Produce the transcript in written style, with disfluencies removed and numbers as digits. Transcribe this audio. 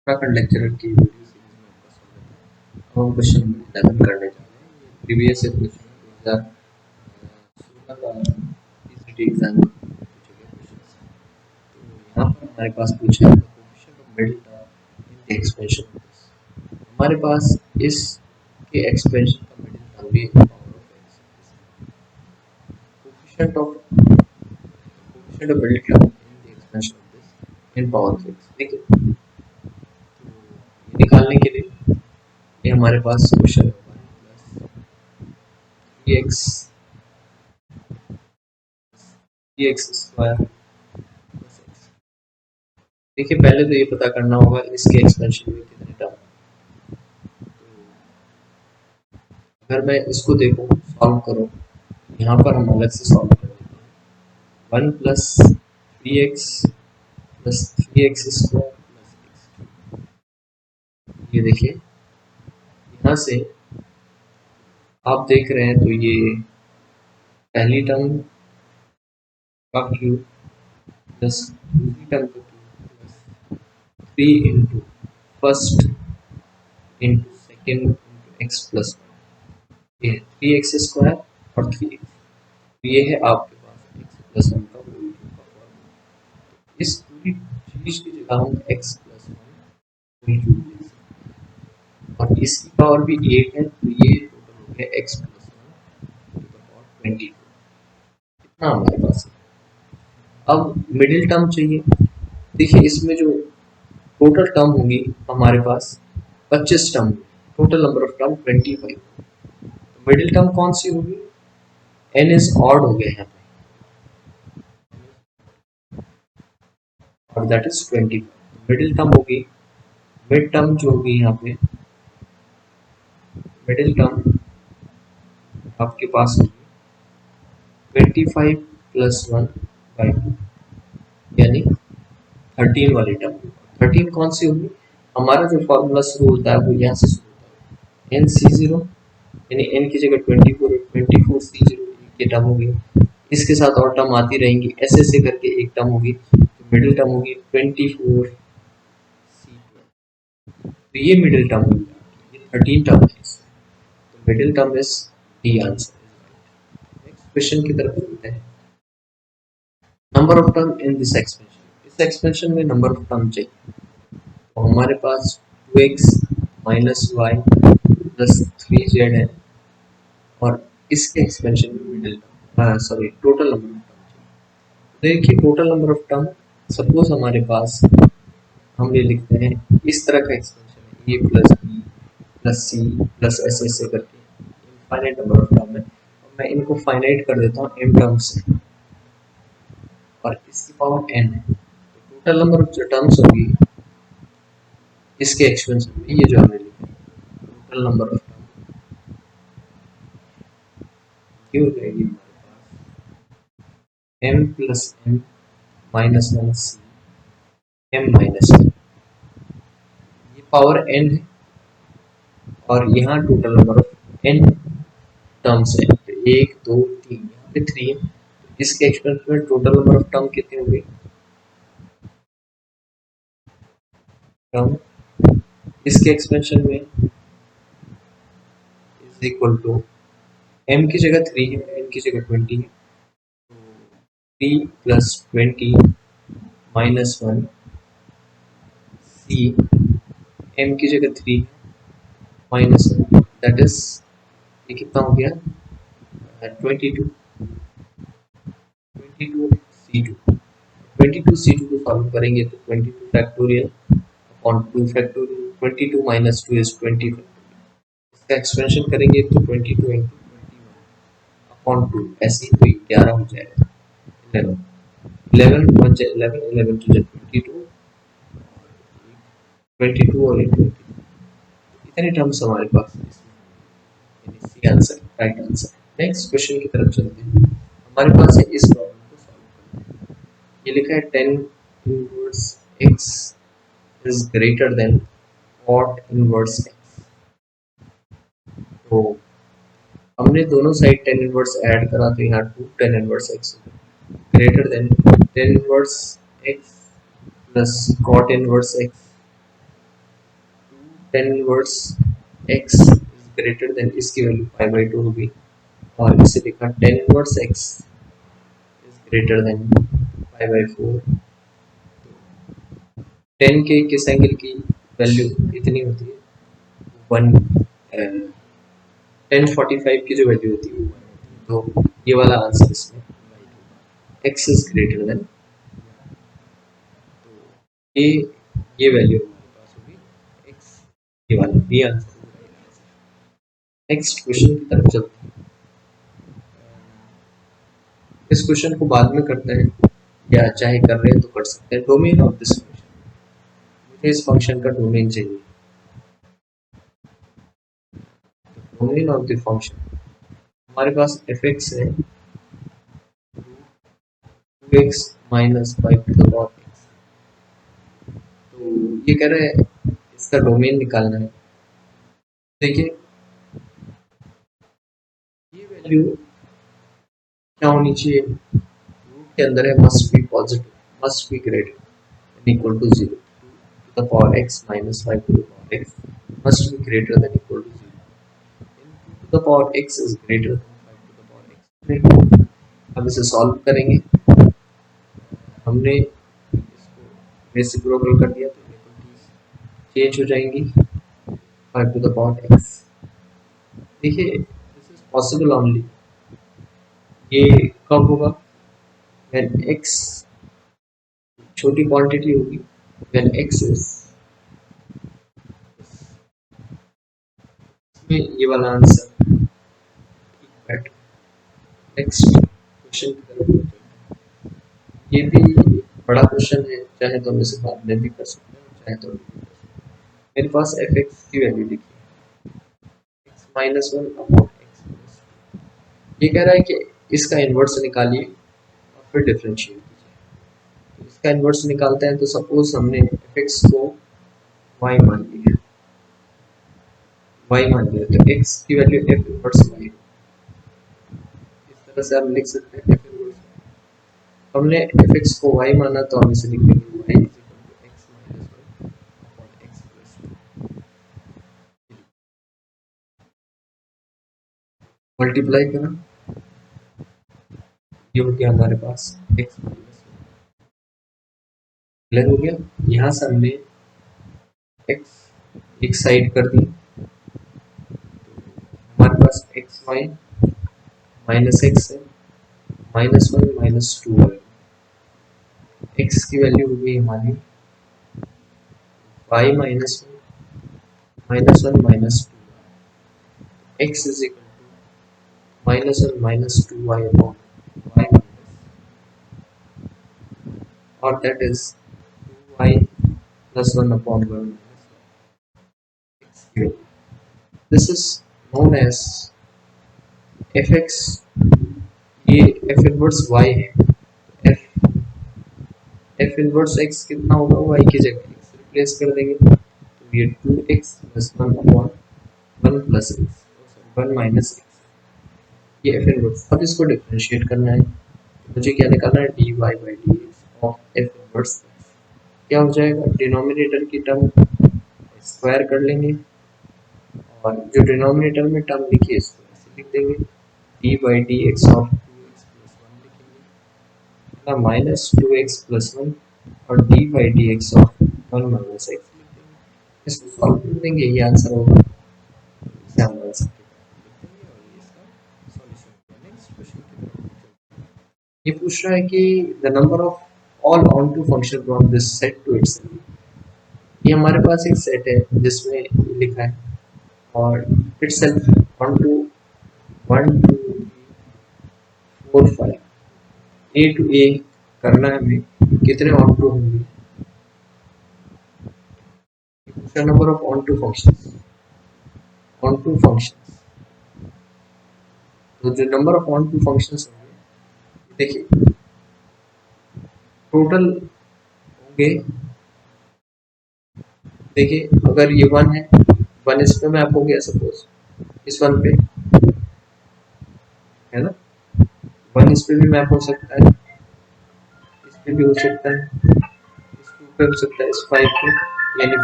Uttarakhand lecturer की video series में आपका स्वागत है। अब हम क्वेश्चन नंबर 11 करने जा रहे हैं। ये प्रीवियस ईयर क्वेश्चन है 2016 का पीसीटी एग्जाम पूछे गए क्वेश्चन है। तो यहाँ पर हमारे पास पूछा है coefficient of middle term in the expansion of this. हमारे पास इस के एक्सपेंशन का मिडिल टर्म भी power of x. Coefficient of middle term in the expansion of this in power of x. देखिए, तो ये निकालने के लिए ये हमारे पास क्वेश्चन है 1 plus x x square plus x. देखिए, पहले तो ये पता करना होगा इसके एक्सपेंशन में कितने टर्म। अगर मैं इसको देखूं, सॉल्व करूं, यहाँ पर हम अलग से सॉल्व कर लेते हैं। 1 plus 3x plus 3x square plus x. ये देखिए, यहाँ से आप देख रहे हैं तो ये पहली टर्म का क्यूब प्लस दूसरी टर्म का cube plus 3 into first into second into x plus ये 3x स्क्वायर और 3x। तो ये है आपके पास x प्लस वन का होल क्यूब का फॉर्मूला। इस पूरी चीज की जगह हम x plus one whole cube लिख सकते हैं और इसकी पावर भी 8 है, तो ये टोटल हो गया x plus one two the power 22। इतना हमारे पास है। अब मिडिल टर्म चाहिए। देखिए, इसमें जो टोटल टर्म होगी हमारे पास 25 term, total number of term 25। Middle term कौन सी होगी? n इज ऑड हो गया यहाँ पे और दैट इज 25। मिडिल टर्म होगी, मिड टर्म जो होगी यहाँ पे, मिडिल टर्म आपके पास होगी 25 प्लस वन बाई टू, यानी 13 वाली टर्म। 13 कौन सी होगी? हमारा जो फॉर्मूला शुरू होता है वो यहाँ से शुरू होता है, NC0, यानी n की जगह 24 है, 24C0 ये टर्म होगी। इसके साथ और टर्म आती रहेंगी, ऐसे ऐसे करके एक टर्म होगी, तो मिडिल टर्म होगी 24C12। तो ये मिडिल टर्म होगी, ये 13 टर्म है। तो middle term is D answer. Next question की तरफ चलते हैं। Number of term in this expansion. इस एक्सपेंशन में नंबर ऑफ टर्म चाहिए, तो हमारे पास 2x minus Y plus 3z है और इसके एक्सपेंशन में middle term, sorry, total number of term चाहिए। देखिए, total number of term, suppose हमारे पास हम ये लिखते हैं इस तरह का एक्सपेंशन है, A plus B plus C plus ऐसे ऐसे करके इनफाइनाइट नंबर ऑफ टर्म है। मैं इनको फाइनाइट कर देता हूँ m टर्म्स से और इसकी पावर n है। तो टोटल नंबर ऑफ जो टर्म्स होगी इसके एक्सपेंशन में, ये जो हमने लिखा है टोटल नंबर ऑफ टर्म, ये हो जाएगी हमारे पास m plus m minus one C m minus n। ये पावर n है और यहाँ total number of n terms है, तो 1 2 3, यहाँ पे 3 है। इसके एक्सपेंशन में टोटल नंबर ऑफ टर्म कितनी होगी? टर्म इसके एक्सपेंशन में इज इक्वल टू m की जगह 3 है, n की जगह 20 है, तो 3 plus 20 minus one C m की जगह 3 माइनस वन, दैट इज ये कितना हो गया? 22 22C2। 22C2 को सॉल्व करेंगे तो 22 factorial upon 2 factorial, 22 minus 2 is 20 factorial. इसका एक्सपेंशन करेंगे तो 22 इंटू 21 अपॉन 2, ऐसे ही तो 11 हो जाएगा। 11 1 जा 11, 11 टू जा 22, 22 और 22, इतने टर्म्स हमारे पास इसमें, C answer, right answer. Next question की तरफ चलते हैं। हमारे पास है इस प्रॉब्लम को सॉल्व करना। ये लिखा है 10 inverse x is greater than what inverse x। तो हमने दोनों साइड 10 इनवर्स ऐड करा तो यहाँ 2 10 inverse x greater than 10 inverse x plus cot inverse x tan inverse x is greater than, इसकी वैल्यू 5/2 होगी, और इसे लिखा tan inverse x is greater than 5/4। 10 के किस एंगल की वैल्यू इतनी होती है, 1, 1045 की जो वैल्यू होती है वो 1 होती है। तो ये वाला आंसर इसमें एक्स इज ग्रेटर देन, तो ये वैल्यू हमारे पास होगी एक्स, ये वाला ये आंसर। नेक्स्ट क्वेश्चन की तरफ चलते हैं। इस क्वेश्चन को बाद में करते हैं, या चाहे कर रहे हैं तो कर सकते हैं। डोमेन ऑफ दिस फंक्शन, मुझे इस फंक्शन का डोमेन चाहिए। डोमेन ऑफ द फंक्शन, हमारे पास एफ एक्स है 2x minus 5 to the power X. तो ये कह रहे हैं इसका डोमेन निकालना है। देखिए ये वैल्यू क्या होनी चाहिए, रूट के अंदर है must be positive, must be greater than equal to 0 to the power x minus 5 to the power x must be greater than equal to 0 to the power x is greater than 5 to the power x। अब इसे solve करेंगे, हमने इसको reciprocal कर दिया तो equalities change हो जाएंगी 5 टू द पावर x। देखिए दिस इज पॉसिबल ओनली, ये कब होगा, व्हेन x छोटी क्वांटिटी होगी, व्हेन x इज, ये वाला आंसर। नेक्स्ट क्वेश्चन की तरफ बढ़ते हैं। ये भी बड़ा क्वेश्चन है, चाहे तो हम इसे बाद में भी कर सकते हैं, चाहे तो मेरे पास एफ एक्स की वैल्यू लिखी है एक्स माइनस 1 अपॉन एक्स। ये कह रहा है कि इसका इन्वर्स निकालिए और फिर डिफरेंशिएट कीजिए। इसका इन्वर्स निकालते हैं तो सपोज हमने एफ एक्स को y मान लिया, y मान लिया तो x की वैल्यू f इनवर्स y, इस तरह से हम लिख सकते हैं f इनवर्स। हमने एफ एक्स को y माना तो हम इसे लिख देंगे y x minus 1 upon x plus 2, multiply करा, ये हो गया हमारे पास x माइनस 1, क्लियर हो गया। यहाँ से हमने x एक साइड कर दी, हमारे पास एक्स वाई माइनस एक्स है, माइनस 1 माइनस 2 है, एक्स की वैल्यू हो गई हमारी y minus 1 minus 2, x is equal to minus 1 minus 2y upon y minus, और that is 2y plus 1 upon 1 minus. This is known as f x, ये f inverse y है, f inverse x कितना होगा, y की जगह x replace कर देंगे तो ये 2x plus 1 upon 1 plus x 1 minus x, ये एफ इनवर्स। अब इसको डिफरेंशिएट करना है, मुझे क्या निकालना है, dy by dx of F inverse. क्या हो जाएगा, डिनोमिनेटर की टर्म स्क्वायर कर लेंगे, और जो डिनोमिनेटर में टर्म लिखी है इसको ऐसे लिख देंगे, D by D x of 2x plus 1 लिखेंगे, माइनस 2x प्लस 1 और D by D x of 1 minus x लिख देंगे। इसको सॉल्व कर देंगे, ये आंसर होगा, इसे हम आंसर के लिख देंगे और ये इसका सॉल्यूशन होगा। नेक्स्ट क्वेश्चन ये पूछ रहा है कि the number of all onto function from this set to itself. ये हमारे पास एक सेट है जिसमें लिखा है और इटसेल्फ ऑनटू 1 2 3 4 5 ए टू ए करना है हमें, कितने ऑनटू होंगे, number of onto functions, onto functions, तो जो नंबर ऑफ ऑनटू फंक्शंस होंगे, देखिए टोटल होंगे, देखिए अगर ये 1 है, 1 इस पे मैप हो गया सपोज, इस 1 पे है ना, 1 इस पे भी मैप हो सकता है, इस पे भी हो सकता है, इस 2 पे हो सकता है, इस 5 पे, यानी